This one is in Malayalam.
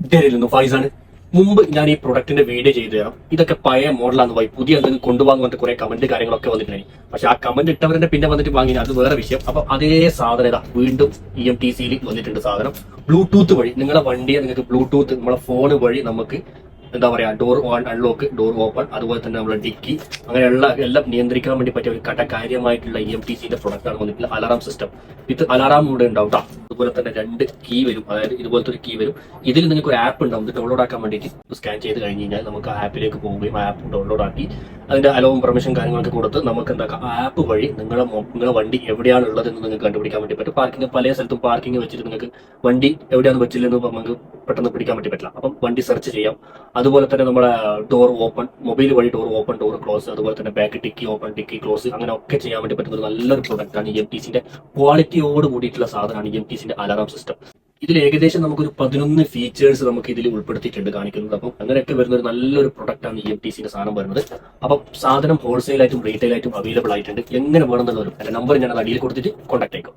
ഇതായിരുന്നു ഫൈസാണ്. മുമ്പ് ഞാൻ ഈ പ്രൊഡക്റ്റിന്റെ വീഡിയോ ചെയ്തു തരാം. ഇതൊക്കെ പഴയ മോഡലാന്ന് പോയി പുതിയ എന്തെങ്കിലും കൊണ്ടുപോകാൻ വന്നിട്ട് കുറെ കമന്റ് കാര്യങ്ങളൊക്കെ വന്നിട്ടുണ്ടായി. പക്ഷെ ആ കമന്റ് ഇട്ടവരുടെ പിന്നെ വന്നിട്ട് വാങ്ങി അത് വേറെ വിഷയം. അപ്പൊ അതേ സാധനം ഇതാ വീണ്ടും EMTCയിൽ വന്നിട്ടുണ്ട് സാധനം. ബ്ലൂടൂത്ത് വഴി നിങ്ങളെ വണ്ടിയെ നിങ്ങൾക്ക് ബ്ലൂടൂത്ത് നമ്മളെ ഫോൺ വഴി നമുക്ക് എന്താ പറയാ door on unlock, door open, അതുപോലെ തന്നെ നമ്മളെ ഡിക്കി, അങ്ങനെയുള്ള എല്ലാം നിയന്ത്രിക്കാൻ വേണ്ടി പറ്റിയ ഒരു കാര്യമായിട്ടുള്ള EMTCന്റെ പ്രൊഡക്റ്റ് ആണ് വന്നിട്ടുള്ള അലാറാം സിസ്റ്റം. ഇത് അലാറാം കൂടെ ഉണ്ടാവും. അതുപോലെ തന്നെ 2 കീ വരും, അതായത് ഇതുപോലത്തെ ഒരു കീ വരും. ഇതിൽ നിങ്ങൾക്ക് ഒരു ആപ്പ് ഉണ്ടാവും. ഇത് ഡൗൺലോഡ് ആക്കാൻ വേണ്ടിയിട്ട് സ്കാൻ ചെയ്ത് കഴിഞ്ഞ് കഴിഞ്ഞാൽ നമുക്ക് ആ ആപ്പിലേക്ക് പോവുകയും ആ ആപ്പ് ഡൗൺലോഡ് ആക്കി അതിന്റെ അലവും പെർമിഷൻ കാര്യങ്ങളൊക്കെ കൊടുത്ത് നമുക്ക് എന്താക്കാം ആ ആപ്പ് വഴി നിങ്ങളെ വണ്ടി എവിടെയാണ് ഉള്ളതെന്ന് നിങ്ങൾക്ക് കണ്ടുപിടിക്കാൻ വേണ്ടി പറ്റും. പാർക്കിംഗ് പല സ്ഥലത്തും പാർക്കിംഗ് വെച്ചിട്ട് നിങ്ങൾക്ക് വണ്ടി എവിടെയാണ് വെച്ചില്ലെന്ന് നമുക്ക് പെട്ടെന്ന് പിടിക്കാൻ വേണ്ടി പറ്റില്ല. അപ്പം വണ്ടി സെർച്ച് ചെയ്യാം. അതുപോലെ തന്നെ നമ്മുടെ ഡോർ ഓപ്പൺ, മൊബൈൽ വഴി ഡോർ ഓപ്പൺ, ഡോർ ക്ലോസ്, അതുപോലെ തന്നെ back dicky open, dicky close, അങ്ങനെ ഒക്കെ ചെയ്യാൻ വേണ്ടി പറ്റുന്ന ഒരു നല്ലൊരു പ്രൊഡക്റ്റ് ആണ്. EMTCന്റെ ക്വാളിറ്റിയോട് കൂടിയിട്ടുള്ള സാധനമാണ് EMTCന്റെ അലാറാം സിസ്റ്റം. ഇതിൽ ഏകദേശം നമുക്കൊരു 11 ഫീച്ചേഴ്സ് നമുക്ക് ഇതിൽ ഉൾപ്പെടുത്തിയിട്ടുണ്ട് കാണിക്കുന്നത്. അപ്പം അങ്ങനെയൊക്കെ വരുന്ന ഒരു നല്ലൊരു പ്രൊഡക്റ്റ് ആണ് EMTCന്റെ സാധനം വരുന്നത്. അപ്പം സാധനം ഹോൾസെയിൽ ആയിട്ടും റീറ്റെയിൽ ആയിട്ടും അവൈലബിൾ ആയിട്ടുണ്ട്. എങ്ങനെ വേണമെന്നുള്ളവരും എന്റെ നമ്പർ ഞാൻ അടിയിൽ കൊടുത്തിട്ട് കോൺടാക്ട് ആയിക്കോ.